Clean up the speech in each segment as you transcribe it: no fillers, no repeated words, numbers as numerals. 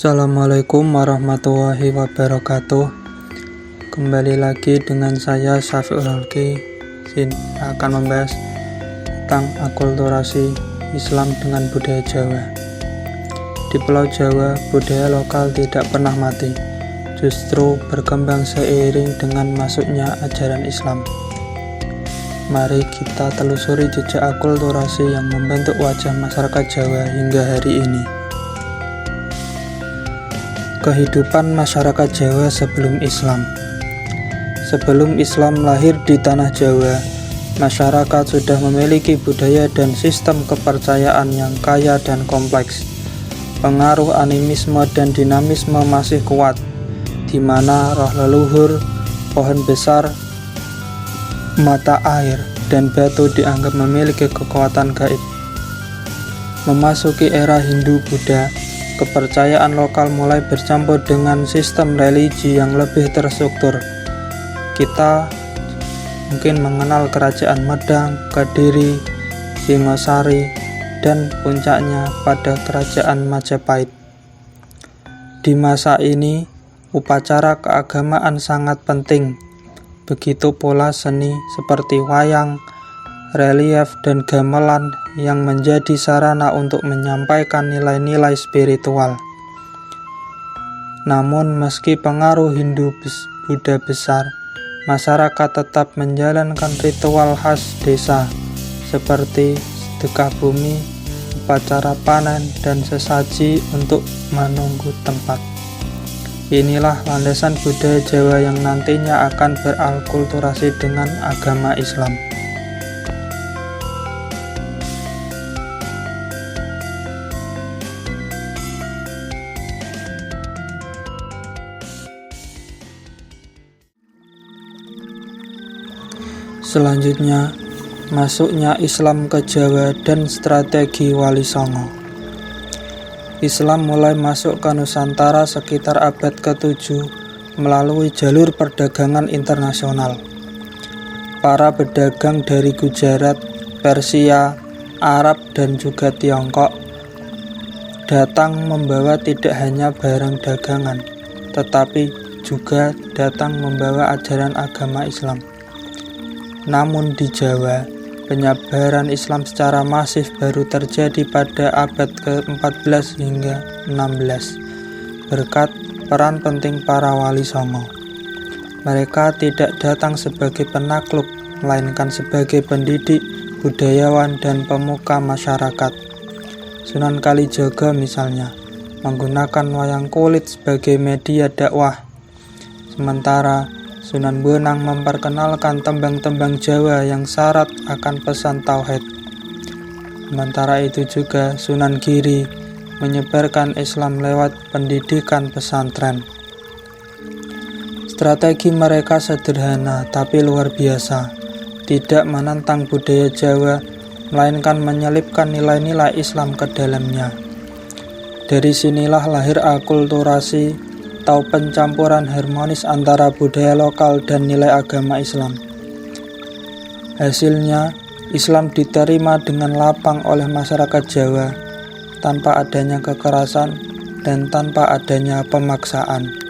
Assalamualaikum warahmatullahi wabarakatuh. Kembali lagi dengan saya Syafiul Halki akan membahas tentang akulturasi Islam dengan budaya Jawa. Di Pulau Jawa, budaya lokal tidak pernah mati, justru berkembang seiring dengan masuknya ajaran Islam. Mari kita telusuri jejak akulturasi yang membentuk wajah masyarakat Jawa hingga hari ini. Kehidupan masyarakat Jawa sebelum Islam. Sebelum Islam lahir di tanah Jawa, masyarakat sudah memiliki budaya dan sistem kepercayaan yang kaya dan kompleks. Pengaruh animisme dan dinamisme masih kuat, di mana roh leluhur, pohon besar, mata air, dan batu dianggap memiliki kekuatan gaib. Memasuki era Hindu-Buddha, kepercayaan lokal mulai bercampur dengan sistem religi yang lebih terstruktur. Kita mungkin mengenal kerajaan Medang, Kediri, Singosari, dan puncaknya pada kerajaan Majapahit. Di masa ini, upacara keagamaan sangat penting. Begitu pula seni seperti wayang, relief, dan gamelan yang menjadi sarana untuk menyampaikan nilai-nilai spiritual. Namun meski pengaruh Hindu-Buddha besar, masyarakat tetap menjalankan ritual khas desa seperti sedekah bumi, upacara panen, dan sesaji untuk menunggu tempat. Inilah landasan budaya Jawa yang nantinya akan berakulturasi dengan agama Islam. Selanjutnya, masuknya Islam ke Jawa dan strategi Wali Songo. Islam mulai masuk ke Nusantara sekitar abad ke-7 melalui jalur perdagangan internasional. Para pedagang dari Gujarat, Persia, Arab, dan juga Tiongkok datang membawa tidak hanya barang dagangan, tetapi juga datang membawa ajaran agama Islam. Namun di Jawa, penyebaran Islam secara masif baru terjadi pada abad ke-14 hingga 16 berkat peran penting para Wali Songo. Mereka tidak datang sebagai penakluk, melainkan sebagai pendidik, budayawan, dan pemuka masyarakat. Sunan Kalijaga misalnya menggunakan wayang kulit sebagai media dakwah, sementara Sunan Bonang memperkenalkan tembang-tembang Jawa yang syarat akan pesan tauhid. Sementara itu juga Sunan Giri menyebarkan Islam lewat pendidikan pesantren. Strategi mereka sederhana tapi luar biasa, tidak menentang budaya Jawa, melainkan menyelipkan nilai-nilai Islam ke dalamnya. Dari sinilah lahir akulturasi atau pencampuran harmonis antara budaya lokal dan nilai agama Islam. Hasilnya, Islam diterima dengan lapang oleh masyarakat Jawa tanpa adanya kekerasan dan tanpa adanya pemaksaan.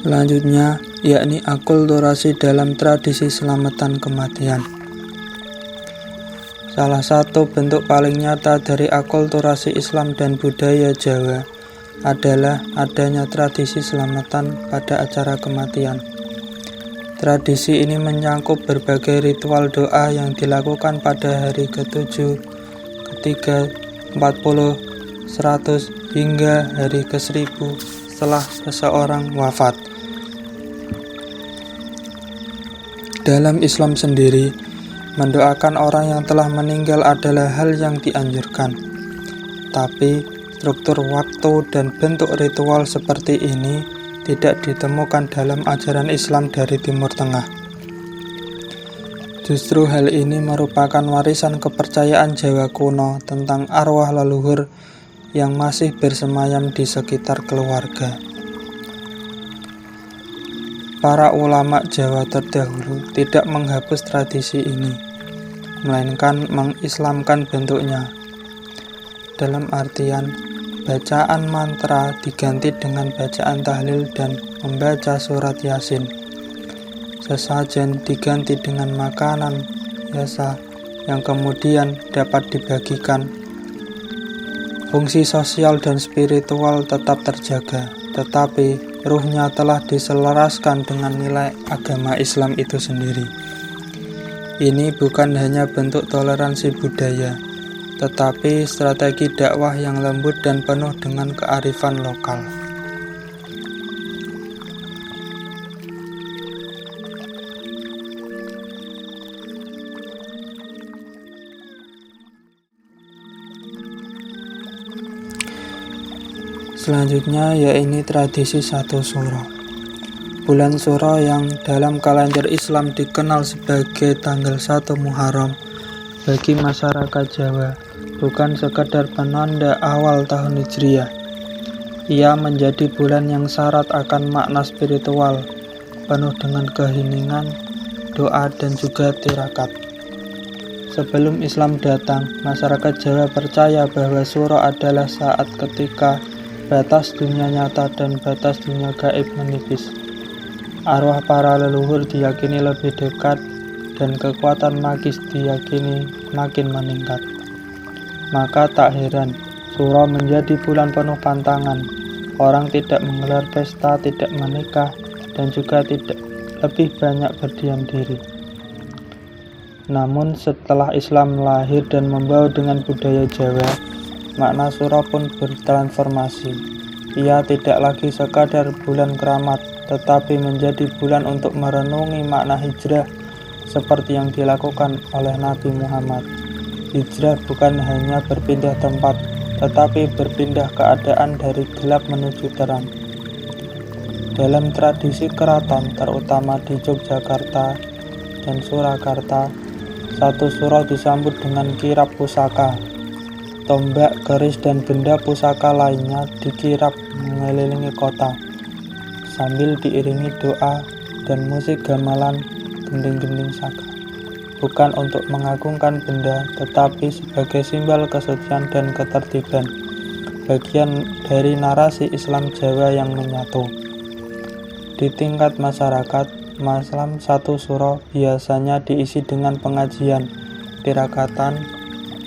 Selanjutnya, yakni akulturasi dalam tradisi selamatan kematian. Salah satu bentuk paling nyata dari akulturasi Islam dan budaya Jawa adalah adanya tradisi selamatan pada acara kematian. Tradisi ini menyangkut berbagai ritual doa yang dilakukan pada hari ke-7, ke-3, 40, 100, hingga hari ke-1000 setelah seseorang wafat. Dalam Islam sendiri, mendoakan orang yang telah meninggal adalah hal yang dianjurkan. Tapi, struktur waktu dan bentuk ritual seperti ini tidak ditemukan dalam ajaran Islam dari Timur Tengah. Justru hal ini merupakan warisan kepercayaan Jawa kuno tentang arwah leluhur yang masih bersemayam di sekitar keluarga. Para ulama Jawa terdahulu tidak menghapus tradisi ini, melainkan mengislamkan bentuknya. Dalam artian, bacaan mantra diganti dengan bacaan tahlil dan membaca surat Yasin. Sesajen diganti dengan makanan biasa yang kemudian dapat dibagikan. Fungsi sosial dan spiritual tetap terjaga, tetapi ruhnya telah diselaraskan dengan nilai agama Islam itu sendiri. Ini bukan hanya bentuk toleransi budaya, tetapi strategi dakwah yang lembut dan penuh dengan kearifan lokal. Selanjutnya yaitu tradisi satu suro. Bulan suro yang dalam kalender Islam dikenal sebagai tanggal 1 Muharram bagi masyarakat Jawa bukan sekadar penanda awal tahun Hijriah. Ia menjadi bulan yang syarat akan makna spiritual, penuh dengan keheningan, doa dan juga tirakat. Sebelum Islam datang, masyarakat Jawa percaya bahwa suro adalah saat ketika batas dunia nyata dan batas dunia gaib menipis. Arwah para leluhur diyakini lebih dekat dan kekuatan magis diyakini makin meningkat. Maka tak heran, suro menjadi bulan penuh pantangan. Orang tidak menggelar pesta, tidak menikah, dan juga tidak lebih banyak berdiam diri. Namun setelah Islam lahir dan membawa dengan budaya Jawa, makna suro pun bertransformasi. Ia tidak lagi sekadar bulan keramat, tetapi menjadi bulan untuk merenungi makna hijrah seperti yang dilakukan oleh Nabi Muhammad. Hijrah bukan hanya berpindah tempat, tetapi berpindah keadaan dari gelap menuju terang. Dalam tradisi keraton, terutama di Yogyakarta dan Surakarta, satu suro disambut dengan kirap pusaka. Tombak, keris, dan benda pusaka lainnya dikirap mengelilingi kota, sambil diiringi doa dan musik gamelan gending-gending saka. Bukan untuk mengagungkan benda, tetapi sebagai simbol kesucian dan ketertiban, bagian dari narasi Islam Jawa yang menyatu. Di tingkat masyarakat, Islam satu suro biasanya diisi dengan pengajian, tirakatan,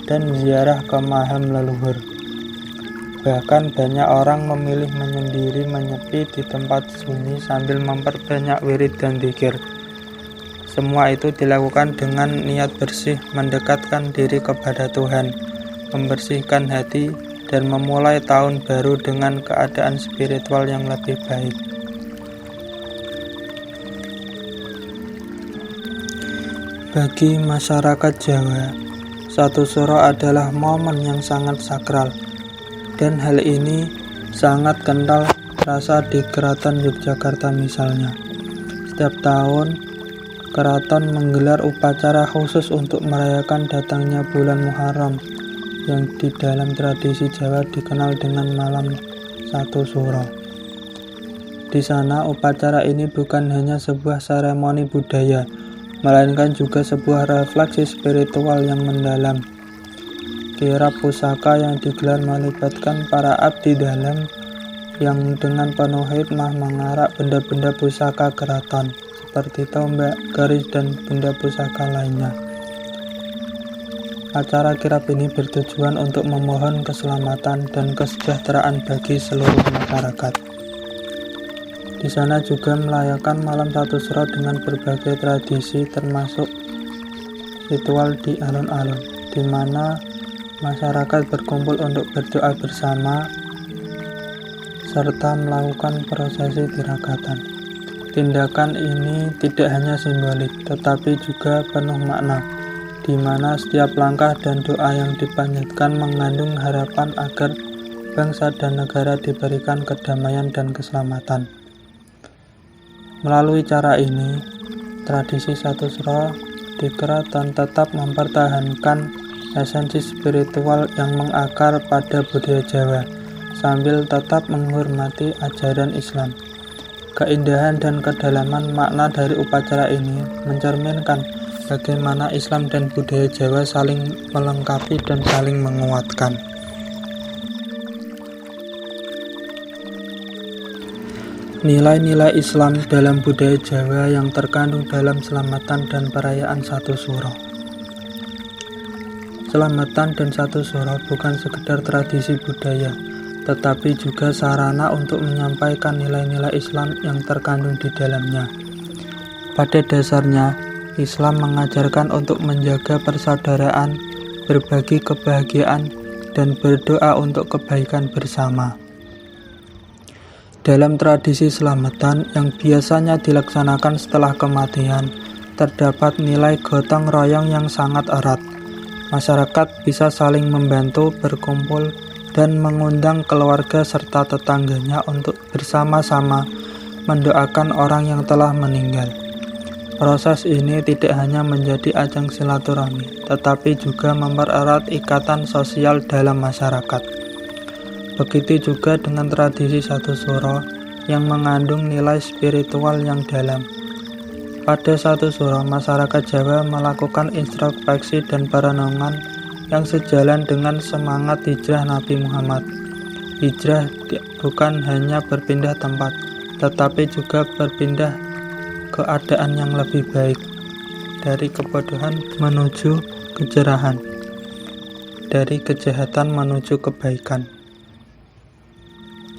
dan ziarah ke maham leluhur. Bahkan banyak orang memilih menyendiri menyepi di tempat sunyi sambil memperbanyak wirid dan dzikir. Semua itu dilakukan dengan niat bersih, mendekatkan diri kepada Tuhan, membersihkan hati, dan memulai tahun baru dengan keadaan spiritual yang lebih baik. Bagi masyarakat Jawa, satu suro adalah momen yang sangat sakral, dan hal ini sangat kental terasa di Keraton Yogyakarta misalnya. Setiap tahun, keraton menggelar upacara khusus untuk merayakan datangnya bulan Muharram, yang di dalam tradisi Jawa dikenal dengan malam satu suro. Di sana, upacara ini bukan hanya sebuah seremoni budaya, melainkan juga sebuah refleksi spiritual yang mendalam. Kirap pusaka yang digelar melibatkan para abdi dalam yang dengan penuh hikmah mengarak benda-benda pusaka keraton, seperti tombak, keris, dan benda pusaka lainnya. Acara kirap ini bertujuan untuk memohon keselamatan dan kesejahteraan bagi seluruh masyarakat. Di sana juga merayakan malam satu suro dengan berbagai tradisi termasuk ritual di alun-alun, di mana masyarakat berkumpul untuk berdoa bersama serta melakukan prosesi tirakatan. Tindakan ini tidak hanya simbolik, tetapi juga penuh makna, di mana setiap langkah dan doa yang dipanjatkan mengandung harapan agar bangsa dan negara diberikan kedamaian dan keselamatan. Melalui cara ini, tradisi satu suro di keraton tetap mempertahankan esensi spiritual yang mengakar pada budaya Jawa, sambil tetap menghormati ajaran Islam. Keindahan dan kedalaman makna dari upacara ini mencerminkan bagaimana Islam dan budaya Jawa saling melengkapi dan saling menguatkan. Nilai-nilai Islam dalam budaya Jawa yang terkandung dalam selamatan dan perayaan Satu Suro. Selamatan dan Satu Suro bukan sekedar tradisi budaya, tetapi juga sarana untuk menyampaikan nilai-nilai Islam yang terkandung di dalamnya. Pada dasarnya, Islam mengajarkan untuk menjaga persaudaraan, berbagi kebahagiaan, dan berdoa untuk kebaikan bersama. Dalam tradisi selamatan yang biasanya dilaksanakan setelah kematian, terdapat nilai gotong royong yang sangat erat. Masyarakat bisa saling membantu, berkumpul, dan mengundang keluarga serta tetangganya untuk bersama-sama mendoakan orang yang telah meninggal. Proses ini tidak hanya menjadi ajang silaturahmi, tetapi juga mempererat ikatan sosial dalam masyarakat. Begitu juga dengan tradisi Satu Suro yang mengandung nilai spiritual yang dalam. Pada Satu Suro, masyarakat Jawa melakukan introspeksi dan perenungan yang sejalan dengan semangat hijrah Nabi Muhammad. Hijrah bukan hanya berpindah tempat, tetapi juga berpindah keadaan yang lebih baik, dari kebodohan menuju kejerahan, dari kejahatan menuju kebaikan.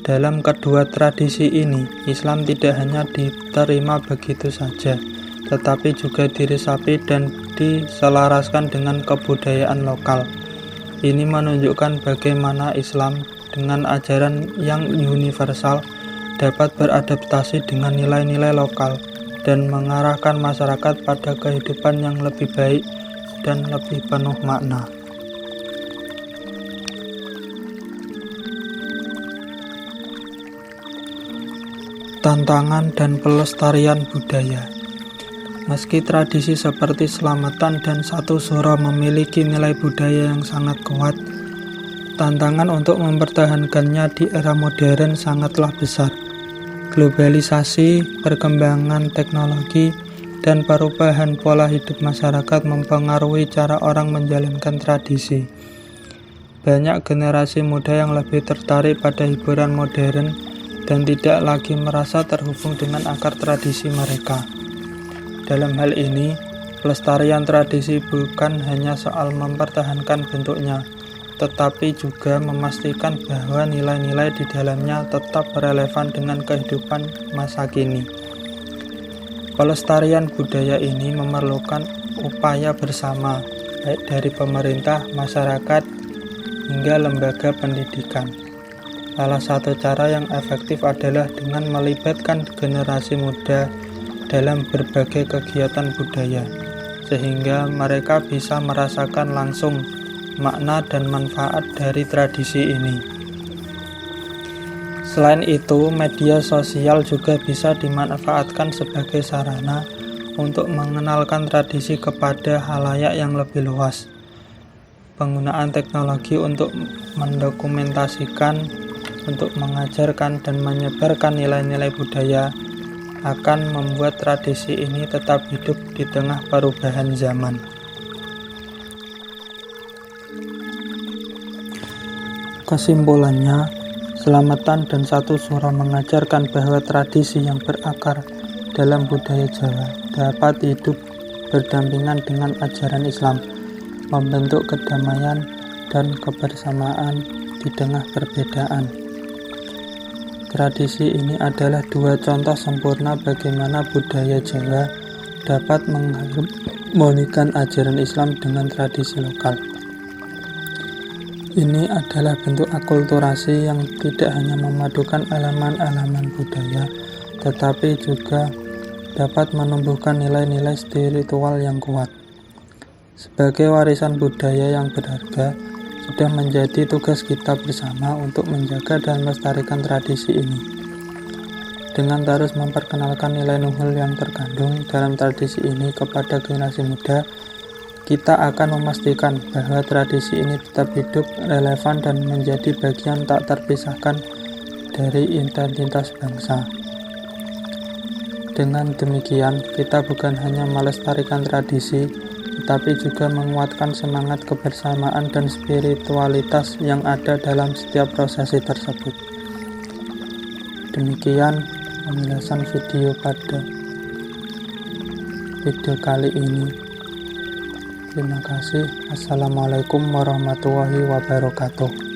Dalam kedua tradisi ini, Islam tidak hanya diterima begitu saja, tetapi juga diresapi dan diselaraskan dengan kebudayaan lokal. Ini menunjukkan bagaimana Islam dengan ajaran yang universal dapat beradaptasi dengan nilai-nilai lokal dan mengarahkan masyarakat pada kehidupan yang lebih baik dan lebih penuh makna. Tantangan dan pelestarian budaya. Meski tradisi seperti selamatan dan Satu Suro memiliki nilai budaya yang sangat kuat, tantangan untuk mempertahankannya di era modern sangatlah besar. Globalisasi, perkembangan teknologi, dan perubahan pola hidup masyarakat mempengaruhi cara orang menjalankan tradisi. Banyak generasi muda yang lebih tertarik pada hiburan modern dan tidak lagi merasa terhubung dengan akar tradisi mereka. Dalam hal ini, pelestarian tradisi bukan hanya soal mempertahankan bentuknya, tetapi juga memastikan bahwa nilai-nilai di dalamnya tetap relevan dengan kehidupan masa kini. Pelestarian budaya ini memerlukan upaya bersama, baik dari pemerintah, masyarakat, hingga lembaga pendidikan. Salah satu cara yang efektif adalah dengan melibatkan generasi muda dalam berbagai kegiatan budaya, sehingga mereka bisa merasakan langsung makna dan manfaat dari tradisi ini. Selain itu, media sosial juga bisa dimanfaatkan sebagai sarana untuk mengenalkan tradisi kepada khalayak yang lebih luas. Penggunaan teknologi untuk mendokumentasikan, untuk mengajarkan dan menyebarkan nilai-nilai budaya akan membuat tradisi ini tetap hidup di tengah perubahan zaman. Kesimpulannya, selamatan dan Satu Suro mengajarkan bahwa tradisi yang berakar dalam budaya Jawa dapat hidup berdampingan dengan ajaran Islam, membentuk kedamaian dan kebersamaan di tengah perbedaan. Tradisi ini adalah dua contoh sempurna bagaimana budaya Jawa dapat mengharmonikan ajaran Islam dengan tradisi lokal. Ini adalah bentuk akulturasi yang tidak hanya memadukan elemen-elemen budaya, tetapi juga dapat menumbuhkan nilai-nilai spiritual yang kuat. Sebagai warisan budaya yang berharga, sudah menjadi tugas kita bersama untuk menjaga dan melestarikan tradisi ini. Dengan terus memperkenalkan nilai luhur yang terkandung dalam tradisi ini kepada generasi muda, Kita akan memastikan bahwa tradisi ini tetap hidup, relevan, dan menjadi bagian tak terpisahkan dari identitas bangsa. Dengan demikian, kita bukan hanya melestarikan tradisi, tetapi juga menguatkan semangat kebersamaan dan spiritualitas yang ada dalam setiap prosesi tersebut. Demikian penjelasan video pada video kali ini. Terima kasih. Assalamualaikum warahmatullahi wabarakatuh.